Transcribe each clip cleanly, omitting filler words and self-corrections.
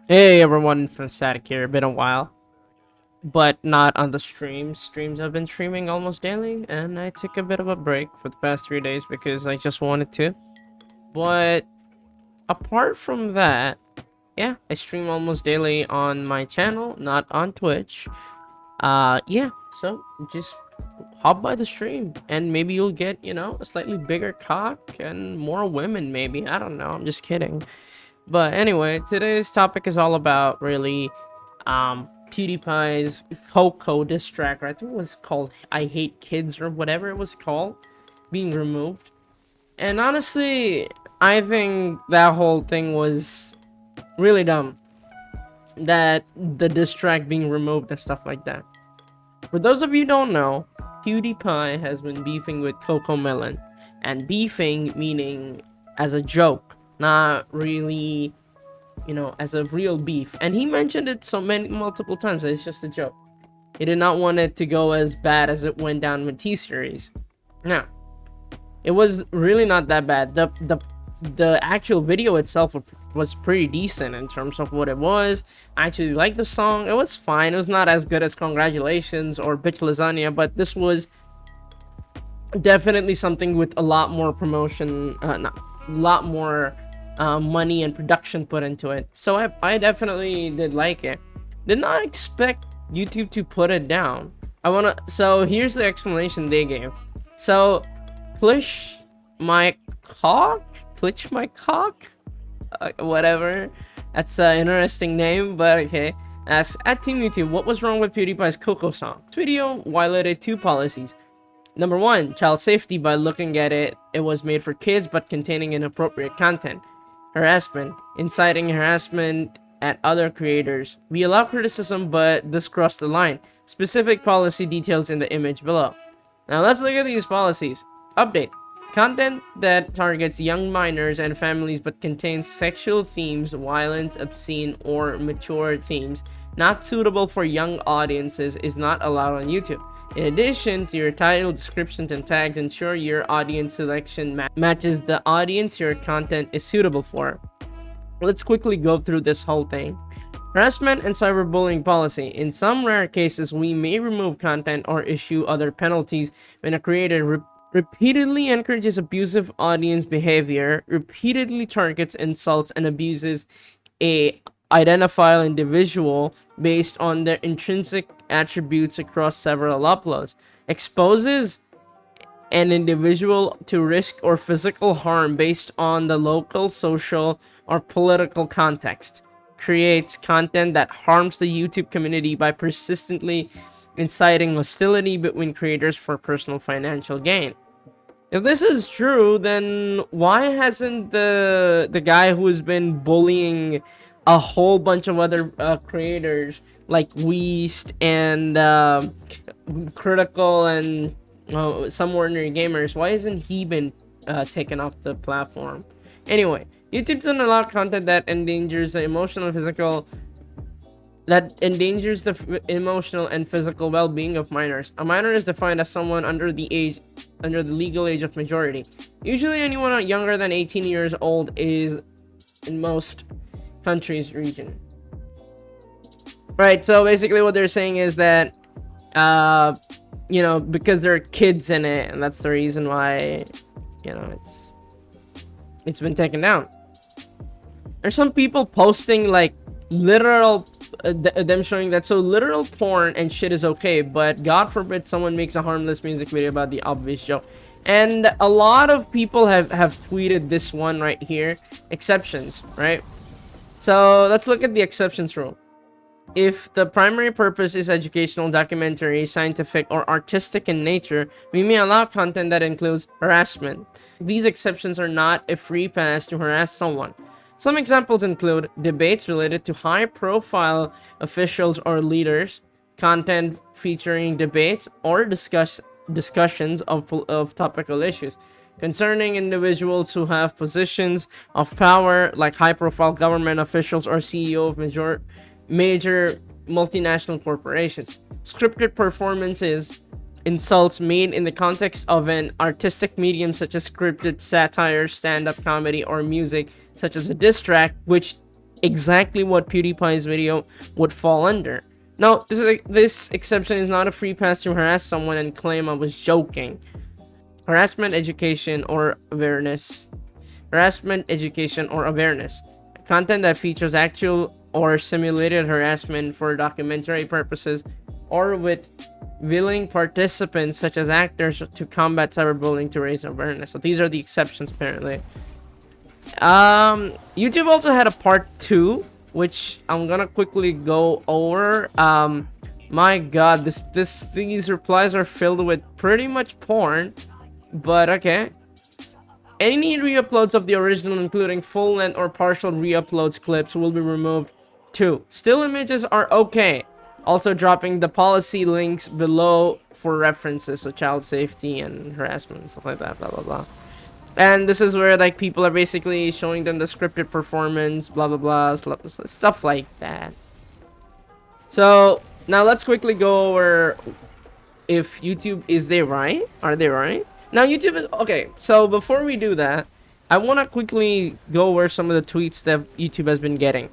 Hey everyone, Infinitestatic here. Been a while, but not on the streams. Streams I've been streaming almost daily, and I took a bit of a break for the past 3 days because I just wanted to. But apart from that, yeah, I stream almost daily on my channel, not on Twitch. Yeah, so just hop by the stream, and maybe you'll get, a slightly bigger cock and more women, maybe. I don't know, I'm just kidding. But anyway, today's topic is all about really PewDiePie's Coco disstrack, I think it was called I Hate Kids or whatever it was called, being removed. And honestly, I think that whole thing was really dumb. That the distrack being removed and stuff like that. For those of you who don't know, PewDiePie has been beefing with Coco Melon. And beefing meaning as a joke, not really, as a real beef. And he mentioned it multiple times that it's just a joke. He did not want it to go as bad as it went down with T-Series. Now, it was really not that bad. The actual video itself was pretty decent in terms of what it was. I actually liked the song. It was fine. It was not as good as Congratulations or Bitch Lasagna, but this was definitely something with a lot more promotion, not a lot more money and production put into it. So I definitely did like it. Did not expect YouTube to put it down. So here's the explanation they gave. So Clutch my cock, whatever. That's an interesting name, but okay. Asks at Team YouTube, what was wrong with PewDiePie's Coco song? This video violated two policies. Number one, child safety. By looking at it, it was made for kids but containing inappropriate content. Harassment, inciting harassment at other creators. We allow criticism, but this crossed the line. Specific policy details in the image below. Now let's look at these policies. Update. Content that targets young minors and families but contains sexual themes, violent, obscene, or mature themes not suitable for young audiences is not allowed on YouTube. In addition to your title, descriptions, and tags, ensure your audience selection matches the audience your content is suitable for. Let's quickly go through this whole thing. Harassment and cyberbullying policy. In some rare cases, we may remove content or issue other penalties when a creator repeatedly encourages abusive audience behavior, repeatedly targets, insults, and abuses a identifiable individual based on their intrinsic attributes across several uploads, exposes an individual to risk or physical harm based on the local, social, or political context, creates content that harms the YouTube community by persistently inciting hostility between creators for personal financial gain. If this is true, then why hasn't the guy who's been bullying a whole bunch of other creators like Weast and Critical and some ordinary gamers, why hasn't he been taken off the platform? Anyway, YouTube doesn't allow content that endangers the emotional and physical emotional and physical well-being of minors. A minor is defined as someone under the legal age of majority. Usually anyone younger than 18 years old is in most countries region. Right, so basically what they're saying is that because there are kids in it, and that's the reason why it's been taken down. There's some people posting like literal them showing that so literal porn and shit is okay, but God forbid someone makes a harmless music video about the obvious joke. And a lot of people have tweeted this one right here, exceptions, right? So let's look at the exceptions rule. If the primary purpose is educational, documentary, scientific, or artistic in nature, we may allow content that includes harassment. These exceptions are not a free pass to harass someone. Some examples include debates related to high-profile officials or leaders, content featuring debates or discussions of topical issues concerning individuals who have positions of power, like high-profile government officials or CEO of major multinational corporations. Scripted performances, insults made in the context of an artistic medium such as scripted satire, stand-up comedy, or music such as a diss track, which exactly what PewDiePie's video would fall under. Now, this exception is not a free pass to harass someone and claim I was joking. Harassment, education, or awareness. Harassment, education, or awareness. Content that features actual or simulated harassment for documentary purposes or with willing participants such as actors to combat cyberbullying to raise awareness. So these are the exceptions apparently. YouTube also had a part 2, which I'm gonna quickly go over. My god, these replies are filled with pretty much porn, but okay. Any re-uploads of the original, including full-length or partial re-uploads clips, will be removed too. Still images are okay. Also dropping the policy links below for references, so child safety and harassment and stuff like that, blah blah blah. And this is where like people are basically showing them the scripted performance, blah blah blah, stuff like that. So now let's quickly go over if YouTube is they right? Are they right? Now YouTube is okay. So before we do that, I want to quickly go over some of the tweets that YouTube has been getting.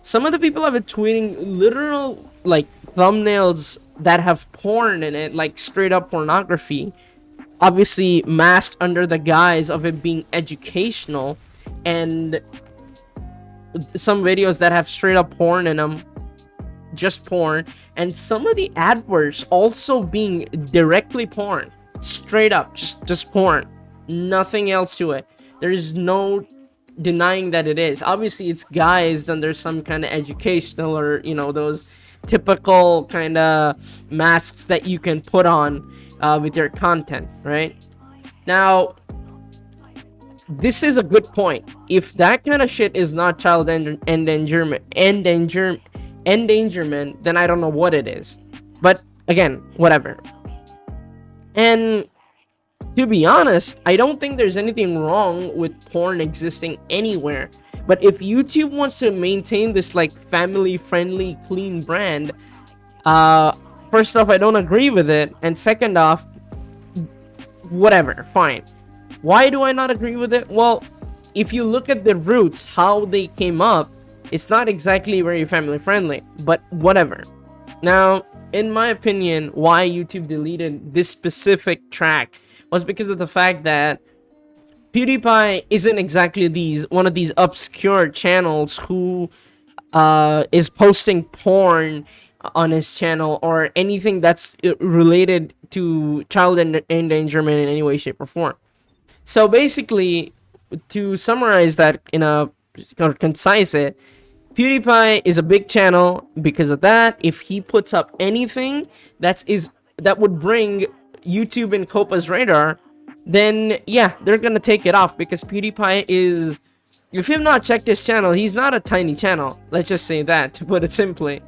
Some of the people have been tweeting literal like thumbnails that have porn in it, like straight up pornography, obviously masked under the guise of it being educational, and some videos that have straight up porn in them, just porn, and some of the adverts also being directly porn, straight up just porn, nothing else to it. There is no denying that it is. Obviously it's guised under some kind of educational, or you know, those typical kind of masks that you can put on with your content, right? Now this is a good point. If that kind of shit is not child endangerment, then I don't know what it is. But again, whatever. And to be honest, I don't think there's anything wrong with porn existing anywhere. But if YouTube wants to maintain this like family friendly clean brand, first off, I don't agree with it, and second off, whatever, fine. Why do I not agree with it? Well, if you look at the roots, how they came up, it's not exactly very family friendly, but whatever. Now, in my opinion, why YouTube deleted this specific track was because of the fact that PewDiePie isn't exactly one of these obscure channels who is posting porn on his channel or anything that's related to child endangerment in any way, shape, or form. So basically, to summarize that in a concise it, PewDiePie is a big channel because of that. If he puts up anything that would bring YouTube and Copa's radar, then yeah, they're gonna take it off, because PewDiePie is, if you've not checked his channel, he's not a tiny channel. Let's just say that, to put it simply.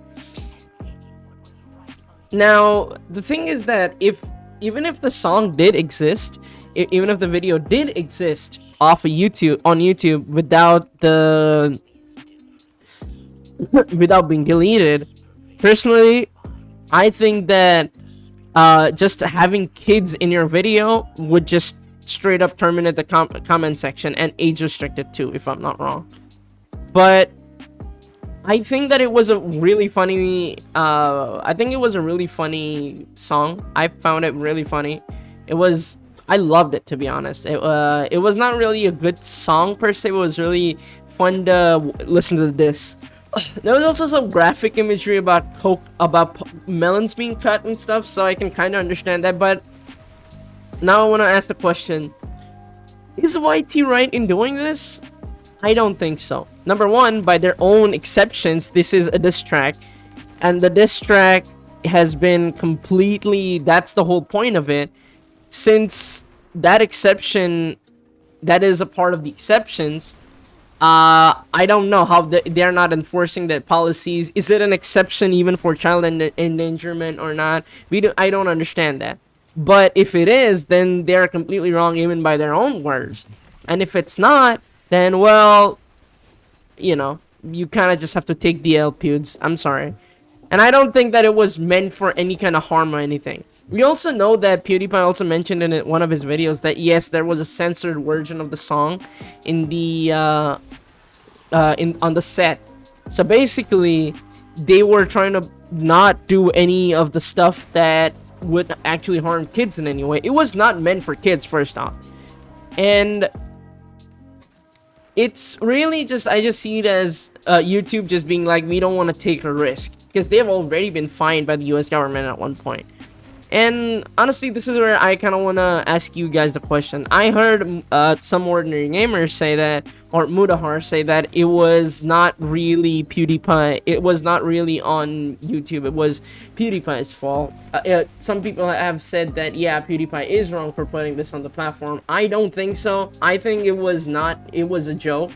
Now, the thing is that even if the song did exist, even if the video did exist on YouTube without being deleted, personally, I think that just having kids in your video would just straight up terminate the comment section, and age restricted too, if I'm not wrong. But I think that it was a really funny song. I found it really funny. I loved it, to be honest. It was not really a good song per se. It was really fun to listen to this. There was also some graphic imagery about melons being cut and stuff, so I can kind of understand that. But now I want to ask the question: is YT right in doing this? I don't think so. Number one, by their own exceptions, this is a diss track, and the diss track has been completely, that's the whole point of it. Since that exception, that is a part of the exceptions, I don't know how they're not enforcing that policies. Is it an exception even for child endangerment or not? I don't understand that. But if it is, then they're completely wrong even by their own words. And if it's not, then, well, you know, you kind of just have to take the L, Pewds. I'm sorry. And I don't think that it was meant for any kind of harm or anything. We also know that PewDiePie also mentioned in one of his videos that yes, there was a censored version of the song in the in on the set. So basically, they were trying to not do any of the stuff that would actually harm kids in any way. It was not meant for kids, first off. And it's really just, I just see it as YouTube just being like, we don't want to take a risk, because they have already been fined by the US government at one point. And honestly, this is where I kind of want to ask you guys the question. I heard some ordinary gamers say that, or Mudahar say that it was not really PewDiePie. It was not really on YouTube. It was PewDiePie's fault. Some people have said that, yeah, PewDiePie is wrong for putting this on the platform. I don't think so. I think it was not. It was a joke.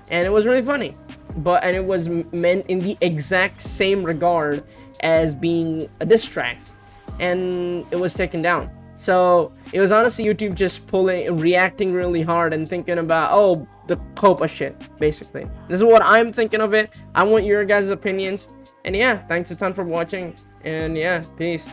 And it was really funny. And it was meant in the exact same regard as being a disstrack. And it was taken down. So it was honestly YouTube just reacting really hard and thinking about, oh, the Copa shit, basically. This is what I'm thinking of it. I want your guys' opinions. And yeah, thanks a ton for watching. And yeah, peace.